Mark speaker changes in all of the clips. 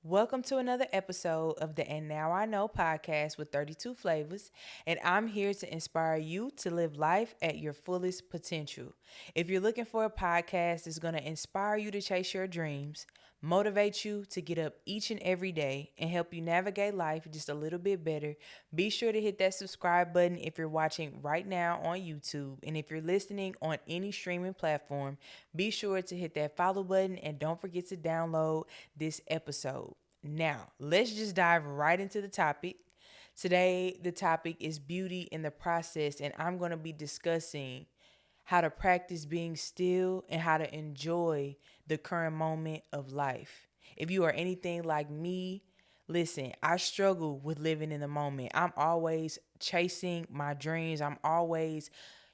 Speaker 1: Welcome to another episode of the And Now I Know podcast with 32 flavors, and I'm here to inspire you to live life at your fullest potential. If you're looking for a podcast that's going to inspire you to chase your dreams, motivate you to get up each and every day, and help you navigate life just a little bit better, be sure to hit that subscribe button if you're watching right now on YouTube. And if you're listening on any streaming platform, be sure to hit that follow button and don't forget to download this episode. Now, let's just dive right into the topic. Today, the topic is beauty in the process, and I'm going to be discussing how to practice being still and how to enjoy the current moment of life. If you are anything like me, listen, I struggle with living in the moment. I'm always chasing my dreams. I'm always,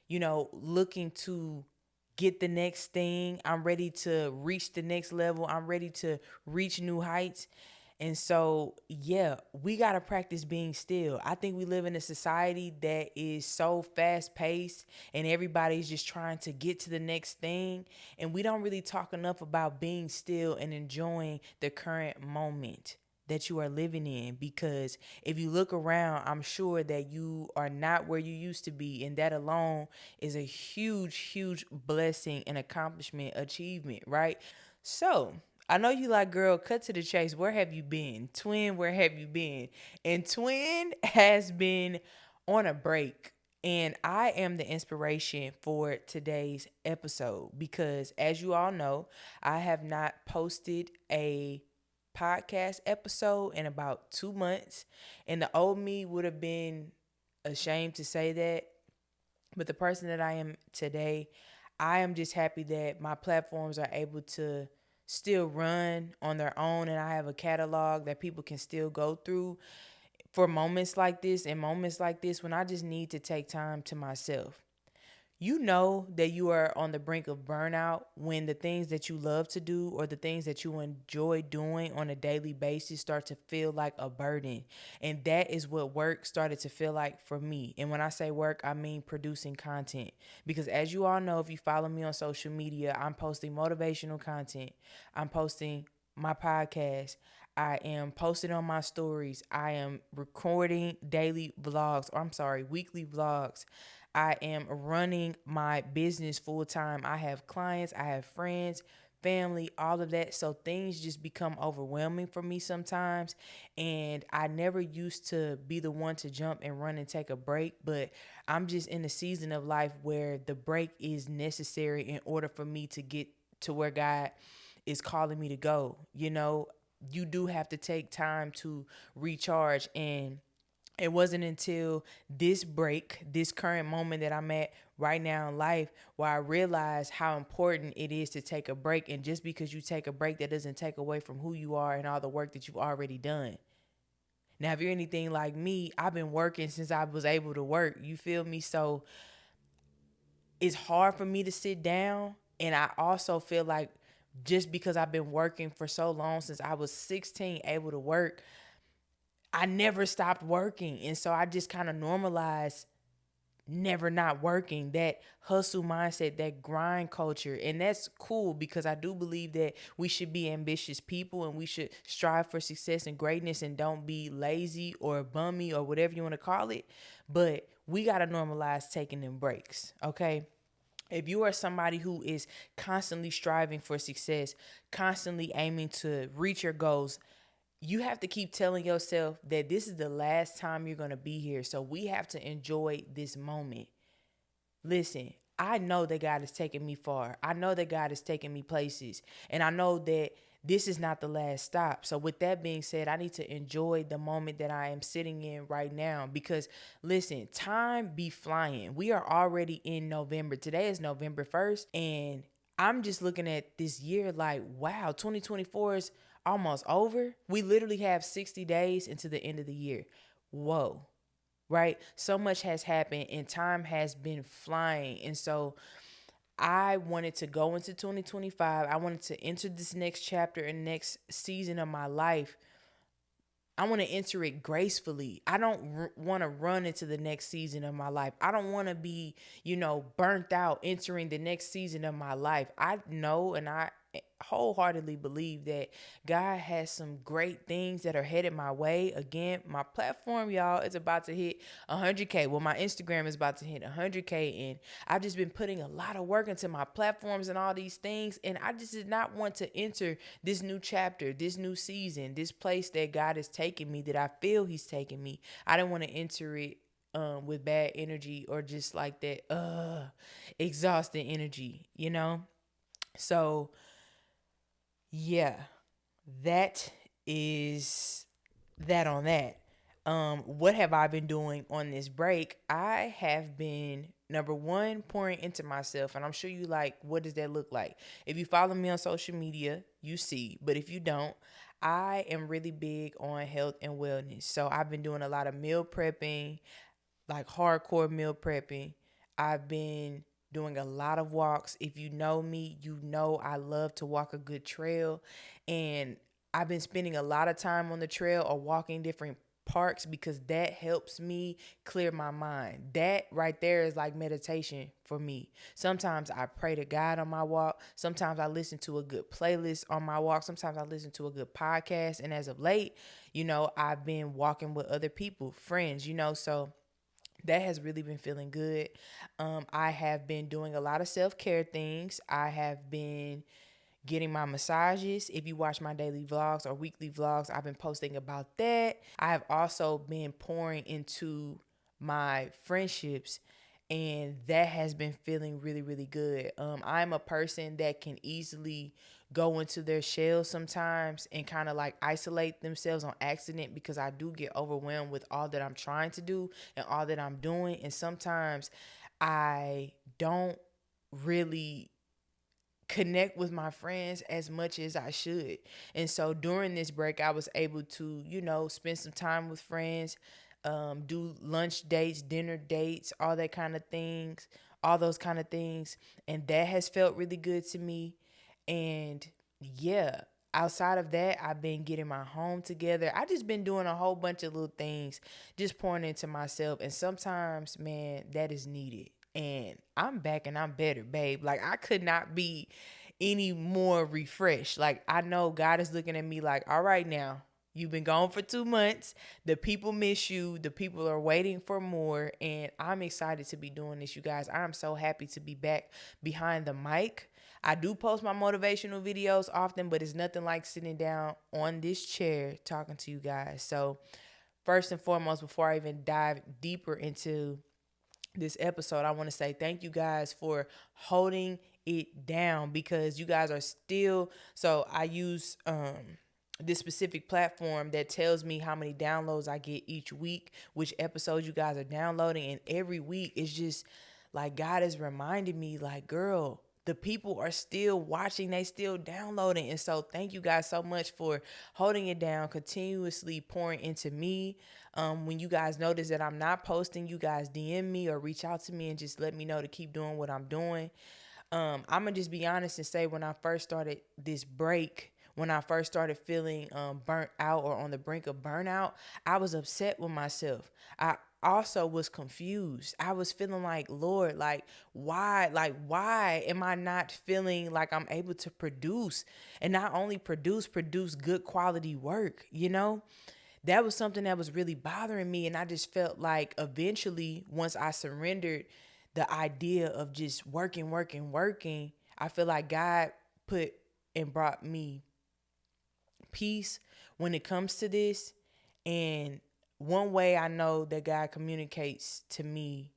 Speaker 1: looking to get the next thing. I'm ready to reach the next level. I'm ready to reach new heights. And so, yeah, we got to practice being still. I think we live in a society that is so fast paced and everybody's just trying to get to the next thing. And we don't really talk enough about being still and enjoying the current moment that you are living in, because if you look around, I'm sure that you are not where you used to be, and that alone is a huge blessing and accomplishment, achievement, right? So I know you like, girl, cut to the chase. Where have you been? Twin, where have you been? And Twin has been on a break. And I am the inspiration for today's episode because, as you all know, I have not posted a podcast episode in about 2 months. And the old me would have been ashamed to say that. But the person that I am today, I am just happy that my platforms are able to still run on their own, and I have a catalog that people can still go through for moments like this and moments like this when I just need to take time to myself. You know that you are on the brink of burnout when the things that you love to do or the things that you enjoy doing on a daily basis start to feel like a burden. And that is what work started to feel like for me. And when I say work, I mean producing content. Because as you all know, if you follow me on social media, I'm posting motivational content. I'm posting my podcast. I am posting on my stories. I am recording daily vlogs, or I'm sorry, weekly vlogs. I am running my business full time. I have clients, I have friends, family, all of that. So things just become overwhelming for me sometimes. And I never used to be the one to jump and run and take a break, but I'm just in a season of life where the break is necessary in order for me to get to where God is calling me to go. You do have to take time to recharge, and it wasn't until this break, this current moment that I'm at right now in life, where I realized how important it is to take a break. And just because you take a break, that doesn't take away from who you are and all the work that you've already done. Now, if you're anything like me, I've been working since I was able to work. You feel me? So it's hard for me to sit down. And I also feel like just because I've been working for so long, since I was 16, able to work, I never stopped working. And so I just kind of normalized never not working, that hustle mindset, that grind culture. And that's cool because I do believe that we should be ambitious people and we should strive for success and greatness and don't be lazy or bummy or whatever you want to call it. But we got to normalize taking them breaks, okay? If you are somebody who is constantly striving for success, constantly aiming to reach your goals, you have to keep telling yourself that this is the last time you're going to be here. So we have to enjoy this moment. Listen, I know that God is taking me far. I know that God is taking me places. And I know that this is not the last stop. So with that being said, I need to enjoy the moment that I am sitting in right now, because listen, time be flying. We are already in November. Today is November 1st, and I'm just looking at this year like, wow, 2024 is almost over. We literally have 60 days into the end of the year. Whoa. Right? So much has happened and time has been flying. And so I wanted to go into 2025. I wanted to enter this next chapter and next season of my life. I want to enter it gracefully. I don't want to run into the next season of my life. I don't want to be, burnt out entering the next season of my life. I know, and wholeheartedly believe that God has some great things that are headed my way. Again, my platform, y'all, is about to hit 100K. Well, my Instagram is about to hit 100K, and I've just been putting a lot of work into my platforms and all these things. And I just did not want to enter this new chapter, this new season, this place that God is taking me, that I feel He's taking me. I didn't want to enter it with bad energy or just like that exhausted energy, you know? So yeah, that is that on that. What have I been doing on this break? I have been, number one, pouring into myself, and I'm sure you like, what does that look like? If you follow me on social media, you see, but if you don't, I am really big on health and wellness. So I've been doing a lot of meal prepping, like hardcore meal prepping. I've been doing a lot of walks. If you know me, you know I love to walk a good trail. And I've been spending a lot of time on the trail or walking different parks because that helps me clear my mind. That right there is like meditation for me. Sometimes I pray to God on my walk. Sometimes I listen to a good playlist on my walk. Sometimes I listen to a good podcast. And as of late, I've been walking with other people, friends, so that has really been feeling good. I have been doing a lot of self-care things. I have been getting my massages. If you watch my daily vlogs or weekly vlogs, I've been posting about that. I have also been pouring into my friendships, and that has been feeling really, really good. I'm a person that can easily go into their shell sometimes and kind of like isolate themselves on accident because I do get overwhelmed with all that I'm trying to do and all that I'm doing. And sometimes I don't really connect with my friends as much as I should. And so during this break, I was able to, spend some time with friends, do lunch dates, dinner dates, all those kind of things. And that has felt really good to me. And yeah, outside of that, I've been getting my home together. I just been doing a whole bunch of little things, just pouring into myself. And sometimes, man, that is needed. And I'm back and I'm better, babe. Like, I could not be any more refreshed. Like, I know God is looking at me like, all right, now, you've been gone for 2 months. The people miss you. The people are waiting for more. And I'm excited to be doing this, you guys. I'm so happy to be back behind the mic. I do post my motivational videos often, but it's nothing like sitting down on this chair talking to you guys. So first and foremost, before I even dive deeper into this episode, I want to say thank you guys for holding it down, because you guys are still, so I use this specific platform that tells me how many downloads I get each week, which episodes you guys are downloading, and every week it's just like God is reminding me, like, girl, the people are still watching, they still downloading. And so thank you guys so much for holding it down, continuously pouring into me. When you guys notice that I'm not posting, you guys DM me or reach out to me and just let me know to keep doing what I'm doing. I'm gonna just be honest and say, when I first started this break, when I first started feeling burnt out or on the brink of burnout, I was upset with myself. I also was confused. I was feeling like, Lord, why am I not feeling like I'm able to produce, and not only produce good quality work, That was something that was really bothering me. And I just felt like eventually, once I surrendered the idea of just working, I feel like God put and brought me peace when it comes to this. And one way I know that God communicates to me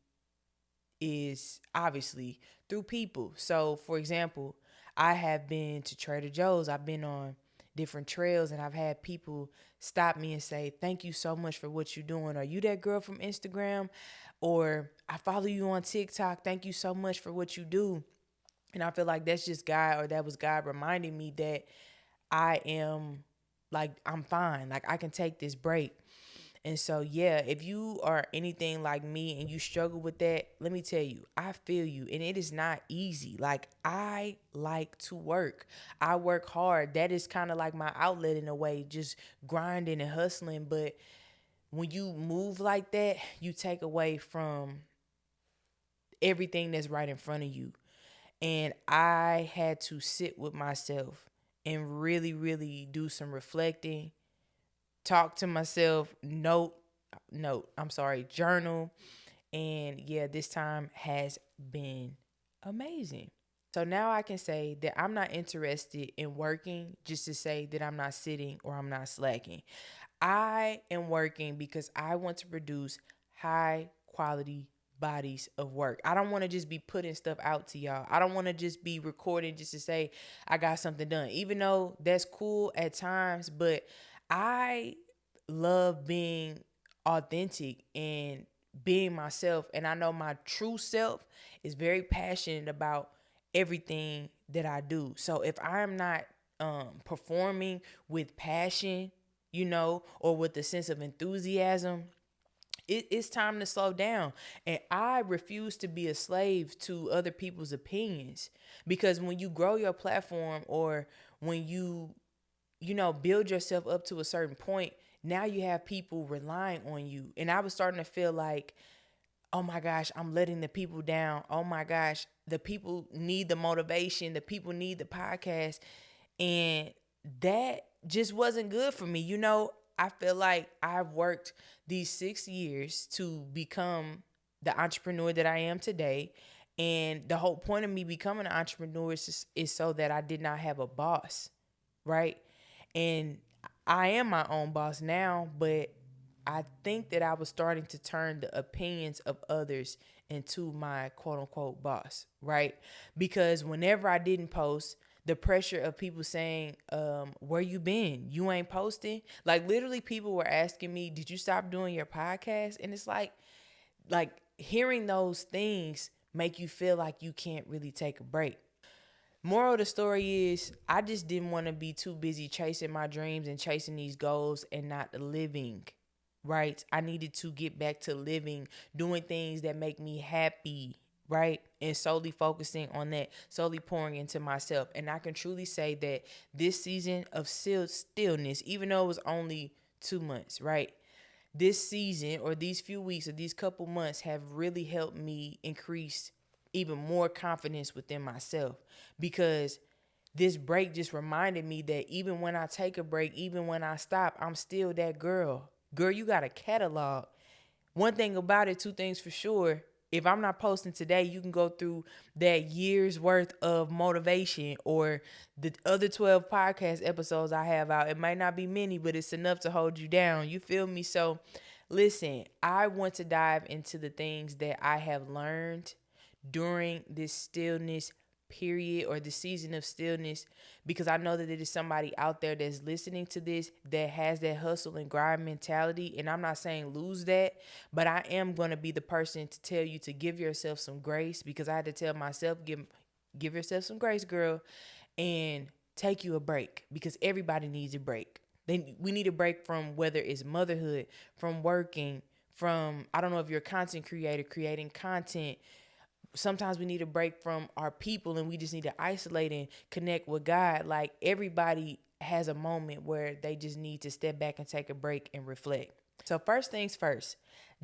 Speaker 1: is obviously through people. So, for example, I have been to Trader Joe's. I've been on different trails, and I've had people stop me and say, thank you so much for what you're doing. Are you that girl from Instagram? Or I follow you on TikTok. Thank you so much for what you do. And I feel like that's just God, or that was God reminding me that I am, like, I'm fine. Like, I can take this break. And so, yeah, if you are anything like me and you struggle with that, let me tell you, I feel you. And it is not easy. Like, I like to work. I work hard. That is kind of like my outlet in a way, just grinding and hustling. But when you move like that, you take away from everything that's right in front of you. And I had to sit with myself and really, really do some reflecting, talk to myself, journal. And yeah, this time has been amazing. So now I can say that I'm not interested in working just to say that I'm not sitting or I'm not slacking. I am working because I want to produce high quality bodies of work. I don't want to just be putting stuff out to y'all. I don't want to just be recording just to say I got something done, even though that's cool at times. But I love being authentic and being myself. And I know my true self is very passionate about everything that I do. So if I'm not performing with passion, or with a sense of enthusiasm, it's time to slow down. And I refuse to be a slave to other people's opinions, because when you grow your platform, or when you build yourself up to a certain point, now you have people relying on you. And I was starting to feel like, oh my gosh, I'm letting the people down. Oh my gosh, the people need the motivation. The people need the podcast. And that just wasn't good for me. I feel like I've worked these 6 years to become the entrepreneur that I am today. And the whole point of me becoming an entrepreneur is so that I did not have a boss, right? And I am my own boss now, but I think that I was starting to turn the opinions of others into my quote unquote boss, right? Because whenever I didn't post, the pressure of people saying, where you been? You ain't posting. Like, literally people were asking me, did you stop doing your podcast? And it's like hearing those things make you feel like you can't really take a break. Moral of the story is, I just didn't want to be too busy chasing my dreams and chasing these goals and not living, right? I needed to get back to living, doing things that make me happy, right? And solely focusing on that, solely pouring into myself. And I can truly say that this season of stillness, even though it was only 2 months, right? This season, or these few weeks, or these couple months, have really helped me increase even more confidence within myself, because this break just reminded me that even when I take a break, even when I stop, I'm still that girl. Girl, you got a catalog. One thing about it, two things for sure. If I'm not posting today, you can go through that year's worth of motivation, or the other 12 podcast episodes I have out. It might not be many, but it's enough to hold you down. You feel me? So listen, I want to dive into the things that I have learned during this stillness period, or the season of stillness, because I know that there is somebody out there that's listening to this that has that hustle and grind mentality. And I'm not saying lose that, but I am going to be the person to tell you to give yourself some grace, because I had to tell myself, give yourself some grace, girl, and take you a break, because everybody needs a break. Then we need a break from, whether it's motherhood, from working, from, I don't know if you're a content creator, creating content. Sometimes we need a break from our people, and we just need to isolate and connect with God. Like, everybody has a moment where they just need to step back and take a break and reflect. So first things first,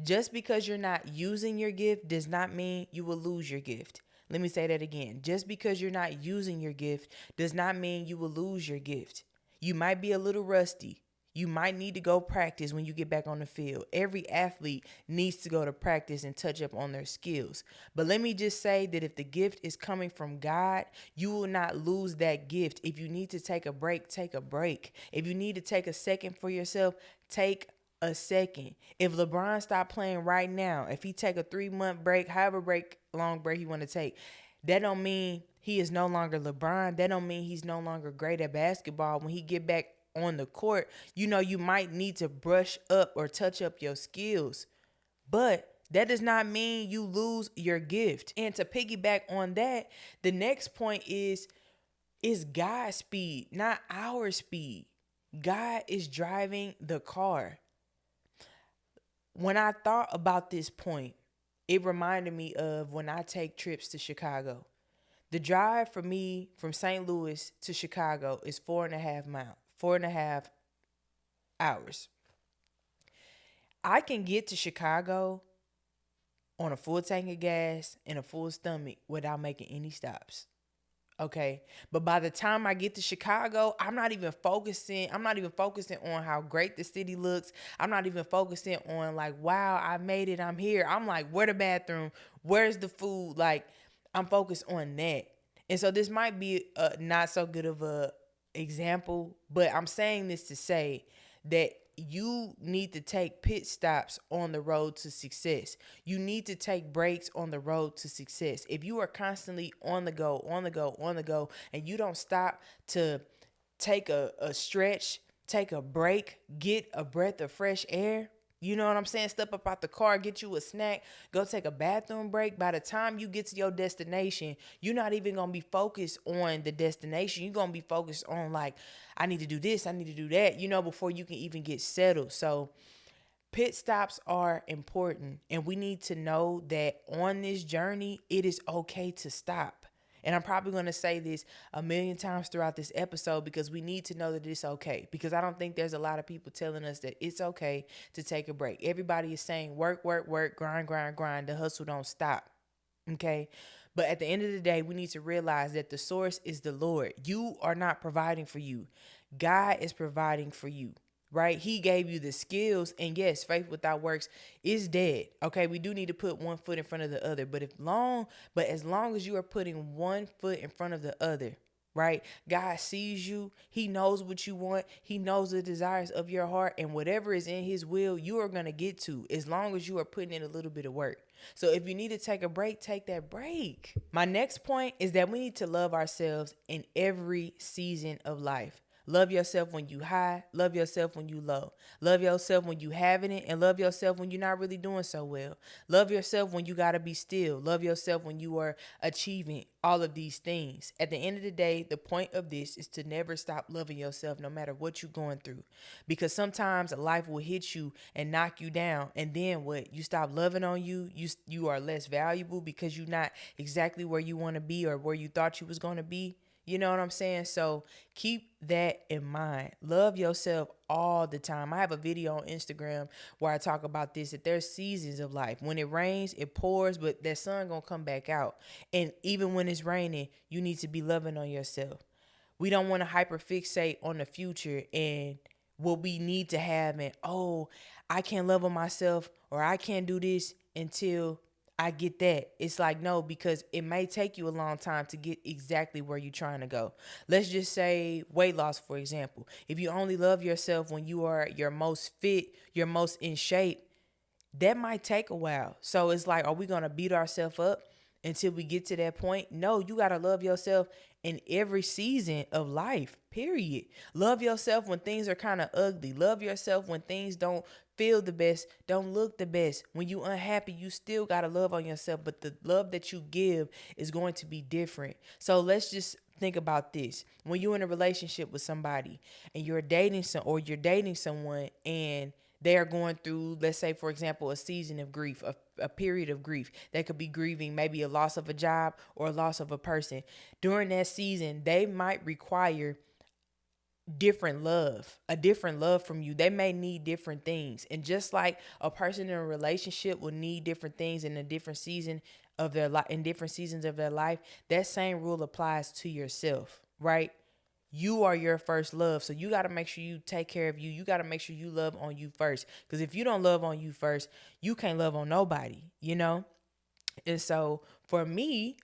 Speaker 1: just because you're not using your gift does not mean you will lose your gift. Let me say that again. Just because you're not using your gift does not mean you will lose your gift. You might be a little rusty. You might need to go practice when you get back on the field. Every athlete needs to go to practice and touch up on their skills. But let me just say that if the gift is coming from God, you will not lose that gift. If you need to take a break, take a break. If you need to take a second for yourself, take a second. If LeBron stopped playing right now, if he take a 3-month break, however long break he want to take, that don't mean he is no longer LeBron. That don't mean he's no longer great at basketball. When he get back on the court, you might need to brush up or touch up your skills. But that does not mean you lose your gift. And to piggyback on that, the next point is God's speed, not our speed. God is driving the car. When I thought about this point, it reminded me of when I take trips to Chicago. The drive for me from St. Louis to Chicago is 4.5 hours. I can get to Chicago on a full tank of gas and a full stomach without making any stops. Okay. But by the time I get to Chicago, I'm not even focusing on how great the city looks. I'm not even focusing on like, wow, I made it. I'm here. I'm like, where the bathroom? Where's the food? Like, I'm focused on that. And so this might be a not so good of a example, but I'm saying this to say that you need to take pit stops on the road to success. You need to take breaks on the road to success. If you are constantly on the go, on the go, on the go, and you don't stop to take a stretch, take a break, get a breath of fresh air. You know what I'm saying? Step up out the car, get you a snack, go take a bathroom break. By the time you get to your destination, you're not even going to be focused on the destination. You're going to be focused on, like, I need to do this, I need to do that, before you can even get settled. So, pit stops are important, and we need to know that on this journey, it is okay to stop. And I'm probably going to say this a million times throughout this episode because we need to know that it's okay. Because I don't think there's a lot of people telling us that it's okay to take a break. Everybody is saying work, work, work, grind, grind, grind. The hustle don't stop. Okay. But at the end of the day, we need to realize that the source is the Lord. You are not providing for you. God is providing for you, right? He gave you the skills. And yes, faith without works is dead. Okay. We do need to put one foot in front of the other. But as long as you are putting one foot in front of the other, right? God sees you. He knows what you want. He knows the desires of your heart, and whatever is in his will, you are going to get to as long as you are putting in a little bit of work. So if you need to take a break, take that break. My next point is that we need to love ourselves in every season of life. Love yourself when you high, love yourself when you low. Love yourself when you having it, and love yourself when you're not really doing so well. Love yourself when you got to be still. Love yourself when you are achieving all of these things. At the end of the day, the point of this is to never stop loving yourself no matter what you're going through. Because sometimes life will hit you and knock you down, and then what? You stop loving on you. You are less valuable because you're not exactly where you want to be or where you thought you was going to be. You know what I'm saying? So keep that in mind. Love yourself all the time. I have a video on Instagram where I talk about this, that there's seasons of life. When it rains, it pours, but that sun gonna come back out. And even when it's raining, you need to be loving on yourself. We don't want to hyperfixate on the future and what we need to have, and I can't love on myself, or I can't do this until I get that. It's like, no, because it may take you a long time to get exactly where you're trying to go. Let's just say weight loss, for example. If you only love yourself when you are your most fit, your most in shape, that might take a while. So it's like, are we going to beat ourselves up until we get to that point? No, you got to love yourself in every season of life, period. Love yourself when things are kind of ugly. Love yourself when things don't feel the best, don't look the best. When you unhappy, you still got to love on yourself, but the love that you give is going to be different. So let's just think about this. When you're in a relationship with somebody and you're dating someone, and they are going through, let's say, for example, a season of grief, a period of grief. They could be grieving maybe a loss of a job or a loss of a person. During that season, they might require a different love from you. They may need different things. And just like a person in a relationship will need different things in a different season of their life, in different seasons of their life, that same rule applies to yourself, right? You are your first love. So you got to make sure you take care of you. You got to make sure you love on you first. Because if you don't love on you first, you can't love on nobody, you know? And so for me,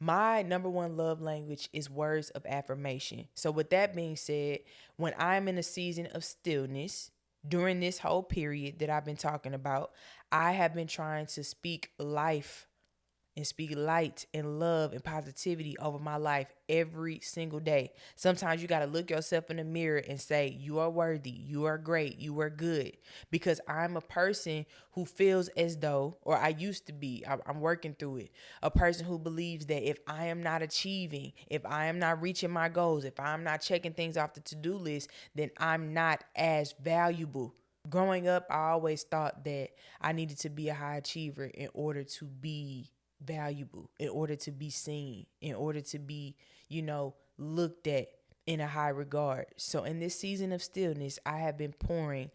Speaker 1: my number one love language is words of affirmation. So with that being said, when I'm in a season of stillness, during this whole period that I've been talking about, I have been trying to speak life and speak light and love and positivity over my life every single day. Sometimes you got to look yourself in the mirror and say, you are worthy, you are great, you are good. Because I'm a person who feels as though, or I used to be, I'm working through it, a person who believes that if I am not achieving, if I am not reaching my goals, if I'm not checking things off the to-do list, then I'm not as valuable. Growing up, I always thought that I needed to be a high achiever in order to be valuable, in order to be seen, in order to be, looked at in a high regard. So in this season of stillness, I have been pouring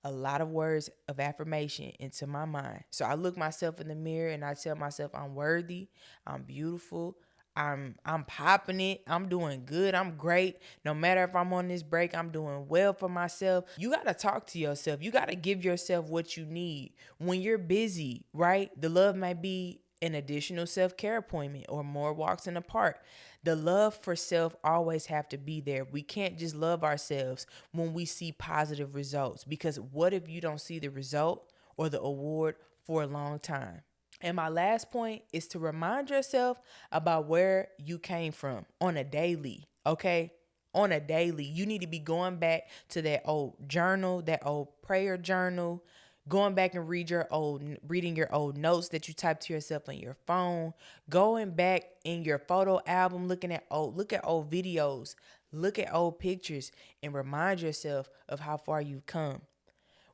Speaker 1: a lot of words of affirmation into my mind. So I look myself in the mirror and I tell myself I'm worthy, I'm beautiful, I'm popping it. I'm doing good. I'm great. No matter if I'm on this break, I'm doing well for myself. You got to talk to yourself. You got to give yourself what you need. When you're busy, right? The love might be an additional self-care appointment or more walks in the park. The love for self always have to be there. We can't just love ourselves when we see positive results, because what if you don't see the result or the award for a long time? And my last point is to remind yourself about where you came from on a daily, okay? On a daily. You need to be going back to that old journal, that old prayer journal, going back and reading your old notes that you typed to yourself on your phone, going back in your photo album, look at old videos, look at old pictures, and remind yourself of how far you've come.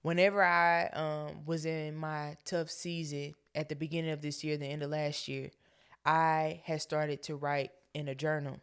Speaker 1: Whenever I was in my tough season at the beginning of this year, the end of last year, I had started to write in a journal.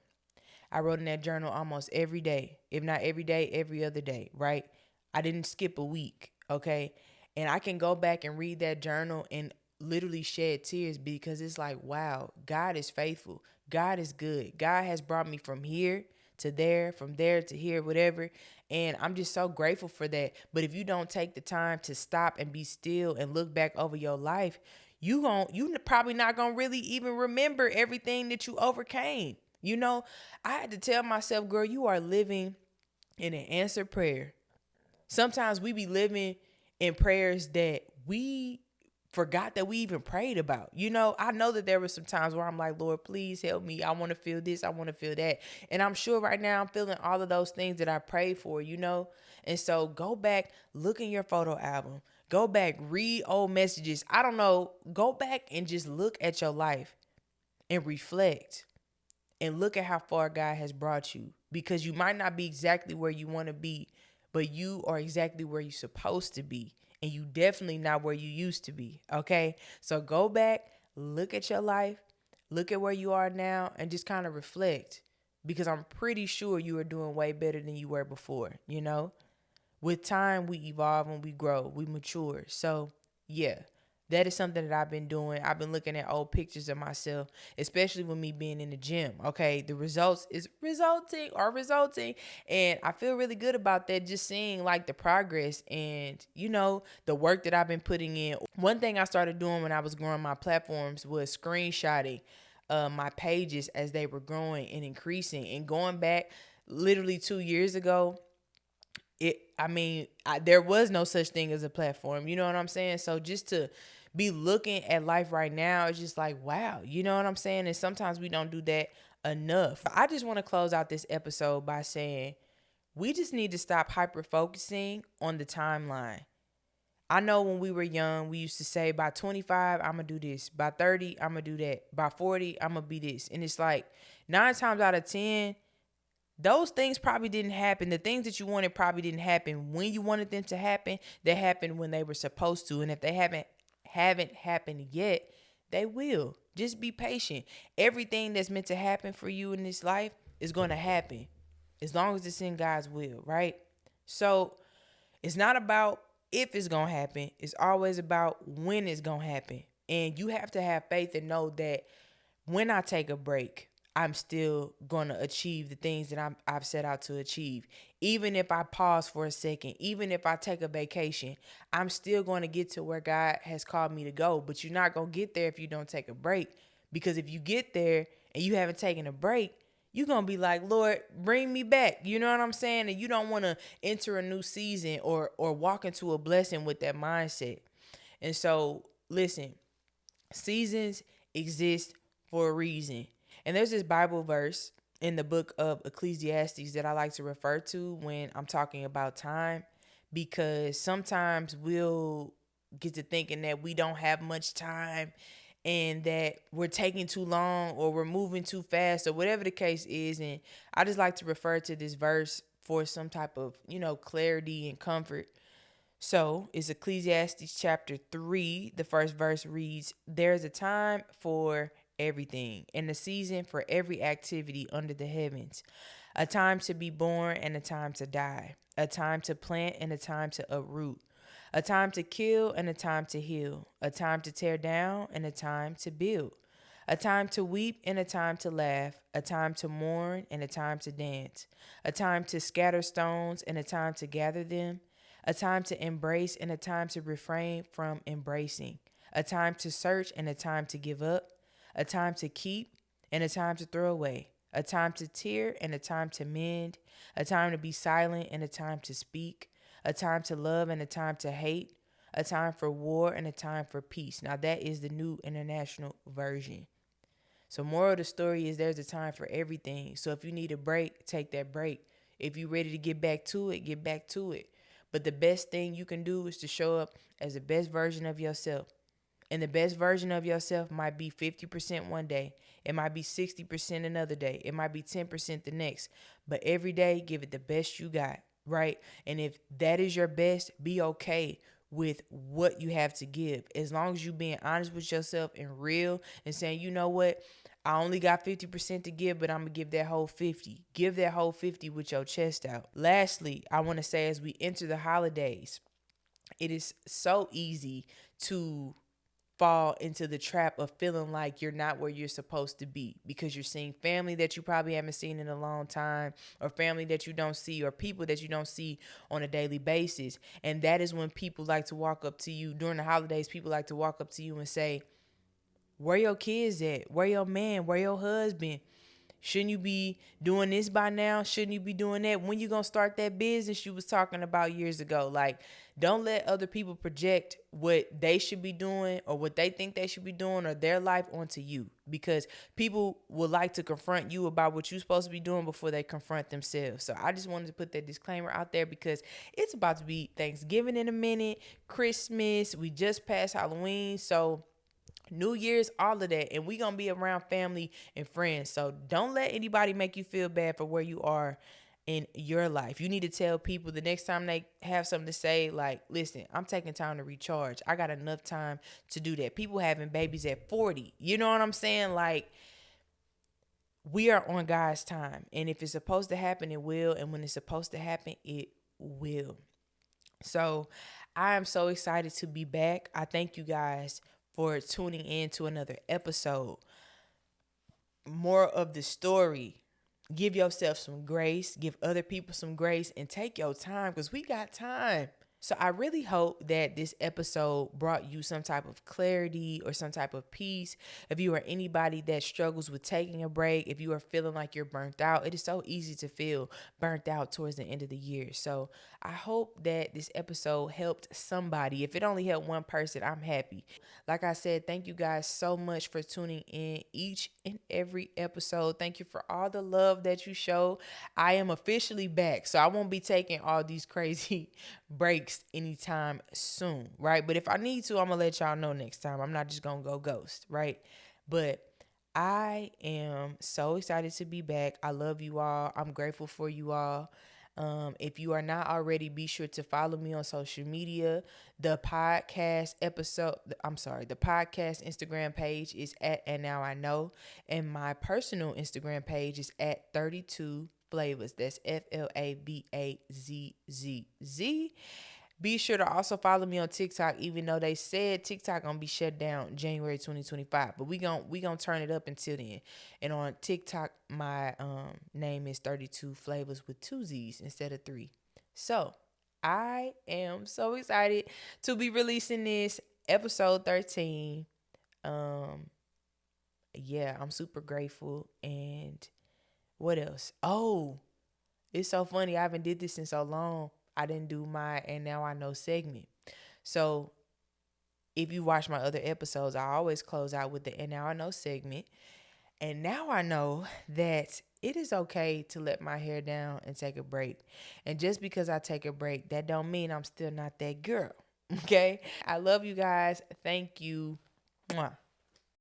Speaker 1: I wrote in that journal almost every day, if not every day, every other day, right? I didn't skip a week, okay? And I can go back and read that journal and literally shed tears, because it's like, wow, God is faithful. God is good. God has brought me from here to there, from there to here, whatever. And I'm just so grateful for that. But if you don't take the time to stop and be still and look back over your life, you probably not gonna really even remember everything that you overcame. You know, I had to tell myself, girl, you are living in an answered prayer. Sometimes we be living in prayers that we forgot that we even prayed about. You know, I know that there were some times where I'm like, Lord, please help me. I want to feel this. I want to feel that. And I'm sure right now I'm feeling all of those things that I prayed for, you know? And so go back, look in your photo album, go back, read old messages. I don't know. Go back and just look at your life and reflect and look at how far God has brought you, because you might not be exactly where you want to be, but you are exactly where you're supposed to be. And you definitely not where you used to be. Okay. So go back, look at your life, look at where you are now, and just kind of reflect, because I'm pretty sure you are doing way better than you were before. You know, with time, we evolve and we grow, we mature. So yeah, that is something that I've been doing. I've been looking at old pictures of myself, especially with me being in the gym. Okay, the results is resulting, and I feel really good about that. Just seeing like the progress and the work that I've been putting in. One thing I started doing when I was growing my platforms was screenshotting my pages as they were growing and increasing, and going back literally 2 years ago. There was no such thing as a platform. You know what I'm saying? So just to be looking at life right now, it's just like, wow, you know what I'm saying? And sometimes we don't do that enough. I just want to close out this episode by saying we just need to stop hyper focusing on the timeline. I know when we were young, we used to say by 25, I'm going to do this. By 30, I'm going to do that. By 40, I'm going to be this. And it's like 9 times out of 10, those things probably didn't happen. The things that you wanted probably didn't happen when you wanted them to happen. They happened when they were supposed to. And if they haven't happened yet, they will. Just be patient. Everything that's meant to happen for you in this life is going to happen as long as it's in God's will, right? So it's not about if it's going to happen. It's always about when it's going to happen. And you have to have faith and know that when I take a break, I'm still going to achieve the things that I've set out to achieve. Even if I pause for a second, even if I take a vacation, I'm still going to get to where God has called me to go. But you're not going to get there if you don't take a break. Because if you get there and you haven't taken a break, you're going to be like, Lord, bring me back. You know what I'm saying? And you don't want to enter a new season or walk into a blessing with that mindset. And so, listen, seasons exist for a reason. And there's this Bible verse in the book of Ecclesiastes that I like to refer to when I'm talking about time, because sometimes we'll get to thinking that we don't have much time and that we're taking too long or we're moving too fast or whatever the case is. And I just like to refer to this verse for some type of, clarity and comfort. So it's Ecclesiastes chapter 3. The first verse reads, "There's a time for everything and a season for every activity under the heavens. A time to be born and a time to die. A time to plant and a time to uproot. A time to kill and a time to heal. A time to tear down and a time to build. A time to weep and a time to laugh, a time to mourn and a time to dance, a time to scatter stones and a time to gather them, a time to embrace and a time to refrain from embracing, a time to search and a time to give up, a time to keep and a time to throw away, a time to tear and a time to mend, a time to be silent and a time to speak, a time to love and a time to hate, a time for war and a time for peace. Now, that is the New International Version. So, moral of the story is there's a time for everything. So, if you need a break, take that break. If you're ready to get back to it, get back to it. But the best thing you can do is to show up as the best version of yourself. And the best version of yourself might be 50% one day. It might be 60% another day. It might be 10% the next. But every day, give it the best you got, right? And if that is your best, be okay with what you have to give. As long as you being honest with yourself and real and saying, you know what? I only got 50% to give, but I'm going to give that whole 50. Give that whole 50 with your chest out. Lastly, I want to say as we enter the holidays, it is so easy to fall into the trap of feeling like you're not where you're supposed to be because you're seeing family that you probably haven't seen in a long time, or family that you don't see, or people that you don't see on a daily basis. And that is when people like to walk up to you during the holidays. People like to walk up to you and say, where your kids at? Where your man? Where your husband? Shouldn't you be doing this by now? Shouldn't you be doing that? When you gonna start that business you was talking about years ago? Like, don't let other people project what they should be doing or what they think they should be doing or their life onto you, because people would like to confront you about what you're supposed to be doing before they confront themselves. So I just wanted to put that disclaimer out there because it's about to be Thanksgiving in a minute, Christmas, we just passed Halloween, so New Year's, all of that. And we going to be around family and friends. So don't let anybody make you feel bad for where you are in your life. You need to tell people the next time they have something to say, like, listen, I'm taking time to recharge. I got enough time to do that. People having babies at 40. You know what I'm saying? Like, we are on God's time. And if it's supposed to happen, it will. And when it's supposed to happen, it will. So I am so excited to be back. I thank you guys for tuning in to another episode. More of the story. Give yourself some grace, give other people some grace, and take your time because we got time. So I really hope that this episode brought you some type of clarity or some type of peace. If you are anybody that struggles with taking a break, if you are feeling like you're burnt out, it is so easy to feel burnt out towards the end of the year. So I hope that this episode helped somebody. If it only helped one person, I'm happy. Like I said, thank you guys so much for tuning in each and every episode. Thank you for all the love that you show. I am officially back, so I won't be taking all these crazy breaks anytime soon, right? But if I need to, I'm gonna let y'all know next time. I'm not just gonna go ghost, right? But I am so excited to be back. I love you all. I'm grateful for you all. If you are not already, be sure to follow me on social media. The podcast Instagram page is at And Now I Know. And my personal Instagram page is at 32 Flavazz. That's FLABAZZZ. Be sure to also follow me on TikTok, even though they said TikTok gonna be shut down January 2025. But we gonna turn it up until then. And on TikTok, my name is 32 Flavazz with 2 Z's instead of 3. So I am so excited to be releasing this episode 13. Yeah, I'm super grateful. And what else? Oh, it's so funny. I haven't did this in so long. I didn't do my And Now I Know segment. So if you watch my other episodes, I always close out with the And Now I Know segment. And now I know that it is okay to let my hair down and take a break. And just because I take a break, that don't mean I'm still not that girl. Okay? I love you guys. Thank you. Mwah.